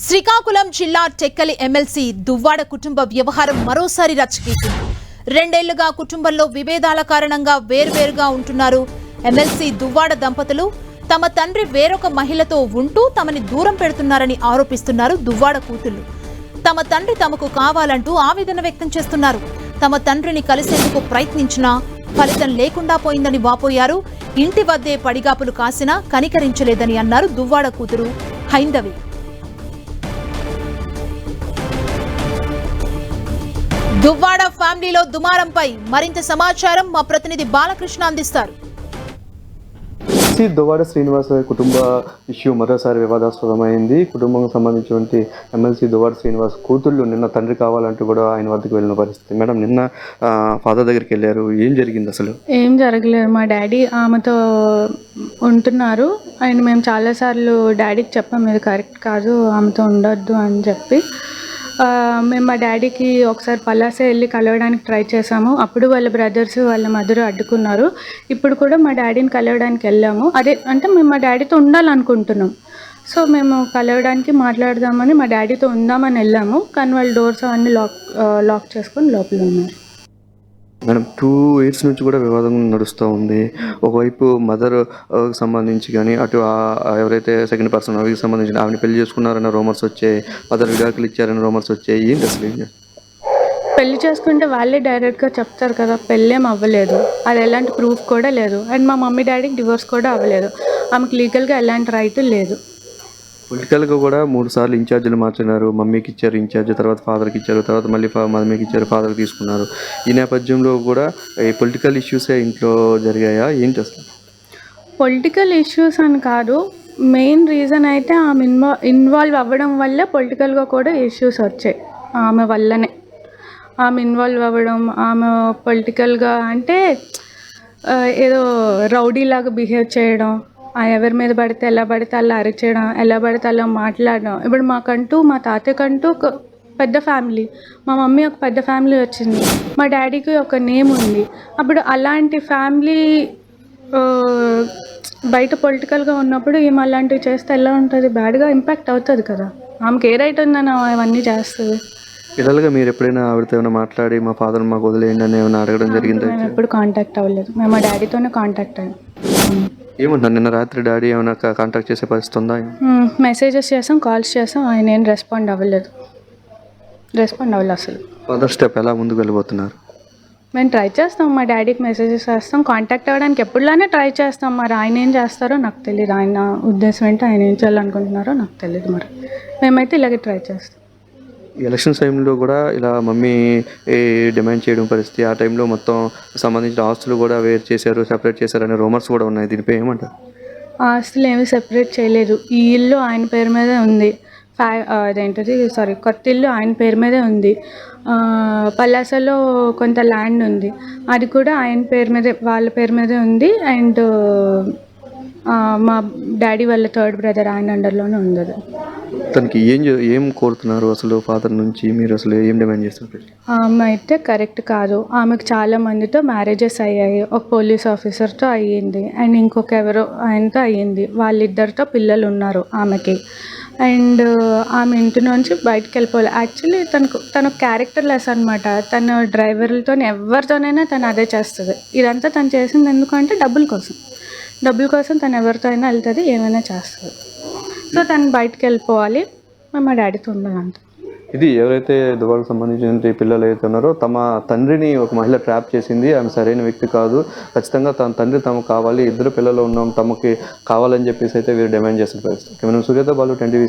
శ్రీకాకుళం జిల్లా టెక్కలి ఎమ్మెల్సీ దువ్వాడ కుటుంబ వ్యవహారం మరోసారి రచ్చకెక్కింది. 2 ఏళ్లుగా కుటుంబంలో విభేదాల కారణంగా వేర్వేరుగా ఉంటున్నారు ఎమ్మెల్సీ దువ్వాడ దంపతులు. తమ తండ్రి వేరొక మహిళతో ఉంటూ తమని దూరం పెడుతున్నారని ఆరోపిస్తున్నారు దువ్వాడ కూతుళ్లు. తమ తండ్రి తమకు కావాలంటూ ఆవేదన వ్యక్తం చేస్తున్నారు. తమ తండ్రిని కలిసేందుకు ప్రయత్నించినా ఫలితం లేకుండా పోయిందని వాపోయారు. ఇంటి వద్దే పడిగాపులు కాసినా కనికరించలేదని అన్నారు దువ్వాడ కూతురు హైందవి. దువ్వాడ ఫ్యామిలీలో దుమారంపై మరింత సమాచారం మా ప్రతినిధి బాలకృష్ణ అందిస్తారు. దువ్వాడ శ్రీనివాస్ కుటుంబ ఇష్యూ మరోసారి వివాదాస్పదమైంది. కుటుంబానికి సంబంధించినటువంటి ఎమ్మెల్సీ దువ్వాడ శ్రీనివాస్ కూతుళ్ళు నిన్న తండ్రి కావాలంటూ కూడా ఆయన వద్దకు వెళ్ళిన పరిస్థితి. మేడం, నిన్న ఫాదర్ దగ్గరికి వెళ్ళారు, ఏం జరిగింది? అసలు ఏం జరగలేదు. మా డాడీ ఆమెతో ఉంటున్నారు అండ్ మేము చాలాసార్లు డాడీకి చెప్పాం ఇది కరెక్ట్ కాదు, ఆమెతో ఉండొద్దు అని చెప్పి. మేము మా డాడీకి ఒకసారి పలాస వెళ్ళి కలవడానికి ట్రై చేసాము. అప్పుడు వాళ్ళ బ్రదర్స్ వాళ్ళ మదర్ అడ్డుకున్నారు. ఇప్పుడు కూడా మా డాడీని కలవడానికి వెళ్ళాము. అదే అంటే మేము మా డాడీతో ఉండాలనుకుంటున్నాం. సో మేము కలవడానికి మాట్లాడదామని మా డాడీతో ఉందామని వెళ్ళాము. కానీ వాళ్ళు డోర్స్ అవన్నీ లాక్ చేసుకొని లోపల ఉన్నారు. మేడం, 2 years నుంచి కూడా వివాదం నడుస్తూ ఉంది. ఒకవైపు మదర్ సంబంధించి కానీ అటు ఎవరైతే సెకండ్ పర్సన్ అవికి సంబంధించిన ఆమెను పెళ్లి చేసుకున్నారన్న రూమర్స్ వచ్చాయి, మదర్ విడాకులు ఇచ్చారన్న రూమర్స్ వచ్చాయి. ఏంటి అసలు? పెళ్లి చేసుకుంటే వాళ్ళే డైరెక్ట్గా చెప్తారు కదా, పెళ్ళేం అవ్వలేదు, అది ఎలాంటి ప్రూఫ్ కూడా లేదు. అండ్ మా మమ్మీ డాడీకి డివోర్స్ కూడా అవ్వలేదు. ఆమెకు లీగల్గా ఎలాంటి రైట్ లేదు. పొలిటికల్గా కూడా 3 సార్లు ఇన్ఛార్జీలు మార్చినారు. మమ్మీకి ఇచ్చారు ఇన్ఛార్జ్, తర్వాత ఫాదర్కి ఇచ్చారు, తర్వాత మళ్ళీ మమ్మీకి ఇచ్చారు, ఫాదర్కి తీసుకున్నారు. ఈ నేపథ్యంలో కూడా ఈ పొలిటికల్ ఇష్యూసే ఇంట్లో జరిగాయా ఏంటి అసలు? పొలిటికల్ ఇష్యూస్ అని కాదు, మెయిన్ రీజన్ అయితే ఆమె ఇన్వాల్వ్ అవ్వడం వల్ల పొలిటికల్గా కూడా ఇష్యూస్ వచ్చాయి. ఆమె వల్లనే ఆమె ఇన్వాల్వ్ అవ్వడం, ఆమె పొలిటికల్గా అంటే ఏదో రౌడీలాగా బిహేవ్ చేయడం, ఎవరి మీద పడితే ఎలా పడితే అలా అరిచేయడం, ఎలా పడితే అలా మాట్లాడడం. ఇప్పుడు మాకంటూ మా తాతయ్యకంటూ ఒక పెద్ద ఫ్యామిలీ, మా మమ్మీ ఒక పెద్ద ఫ్యామిలీ వచ్చింది, మా డాడీకి ఒక నేమ్ ఉంది. అప్పుడు అలాంటి ఫ్యామిలీ బయట పొలిటికల్గా ఉన్నప్పుడు ఏం అలాంటివి చేస్తే ఎలా ఉంటుంది? బ్యాడ్గా ఇంపాక్ట్ అవుతుంది కదా. ఆమెకి ఏ రైట్ ఉందని అవన్నీ చేస్తుంది. పిల్లలుగా మీరు ఎప్పుడైనా ఆవిడతో ఏమైనా మాట్లాడి మా ఫాదర్ మాకు వదిలేయండి అని ఏమైనా అడగడం జరిగింది? మేము ఎప్పుడు కాంటాక్ట్ అవ్వలేదు. మేము మా డాడీతోనే కాంటాక్ట్ అయ్యాం. ఏమంటారు, నిన్న రాత్రి డాడీ ఏమైనా కాంటాక్ట్ చేసే పరిస్థితి ఉందా? మెసేజెస్ చేసాం, కాల్స్ చేసాం, ఆయన ఏం రెస్పాండ్ అవ్వలేదు అసలు. ఫర్దర్ స్టెప్ ఎలా ముందుకు వెళ్ళిపోతున్నారు? మేము ట్రై చేస్తాం, మా డాడీకి మెసేజెస్ చేస్తాం, కాంటాక్ట్ అవ్వడానికి ఎప్పుడులానే ట్రై చేస్తాం. మరి ఆయన ఏం చేస్తారో నాకు తెలియదు, ఆయన ఉద్దేశం ఏంటో, ఆయన ఏం చేయాలనుకుంటున్నారో నాకు తెలియదు. మరి మేమైతే ఇలాగే ట్రై చేస్తాం. ఎలక్షన్ టైంలో కూడా ఇలా మమ్మీ డిమాండ్ చేయడం పరిస్థితి, ఆ టైంలో మొత్తం సంబంధించిన ఆస్తులు కూడా వేరు చేశారు, సెపరేట్ చేశారు అనే రూమర్స్ కూడా ఉన్నాయి. దీనిపై ఏమంటారు? ఆస్తులు ఏమీ సెపరేట్ చేయలేదు. ఈ ఇల్లు ఆయన పేరు మీదే ఉంది. కొత్త ఇల్లు ఆయన పేరు మీదే ఉంది. పలాసలో కొంత ల్యాండ్ ఉంది, అది కూడా ఆయన పేరు మీదే, వాళ్ళ పేరు మీదే ఉంది. అండ్ మా డాడీ వాళ్ళ 3rd బ్రదర్ ఆయన అండర్లోనే ఉంది. అది తనకి ఏం కోరుతున్నారు అసలు ఫాదర్ నుంచి? మీరు అసలు ఏం డిమాండ్ చేస్తున్నారు? ఆమె అయితే కరెక్ట్ కాదు. ఆమెకు చాలా మందితో మ్యారేజెస్ అయ్యాయి. ఒక పోలీస్ ఆఫీసర్తో అయ్యింది అండ్ ఇంకొక ఎవరో ఆయనతో అయ్యింది. వాళ్ళిద్దరితో పిల్లలు ఉన్నారు ఆమెకి. అండ్ ఆమె ఇంటి నుంచి బయటకు వెళ్ళిపోవాలి. యాక్చువల్లీ తను క్యారెక్టర్ లెస్ అనమాట. తను డ్రైవర్లతో ఎవరితోనైనా తను అదే చేస్తుంది. ఇదంతా తను చేసింది ఎందుకంటే డబ్బుల కోసం తను ఎవరితో అయినా వెళ్తుంది, ఏమైనా చేస్తుంది. సో తను బయటకు వెళ్ళిపోవాలి, మా డాడీతో ఉండాలంట. ఇది ఎవరైతే దువ్వాడకు సంబంధించిన పిల్లలు అయితే ఉన్నారో తమ తండ్రిని ఒక మహిళ ట్రాప్ చేసింది, ఆమె సరైన వ్యక్తి కాదు, ఖచ్చితంగా తన తండ్రి తమకు కావాలి, 2 పిల్లలు ఉన్నాం, తమకి కావాలని చెప్పేసి అయితే వీరు డిమాండ్ చేసిన పరిస్థితి. కెమెరా సూర్యతో బాలు, 10 TV.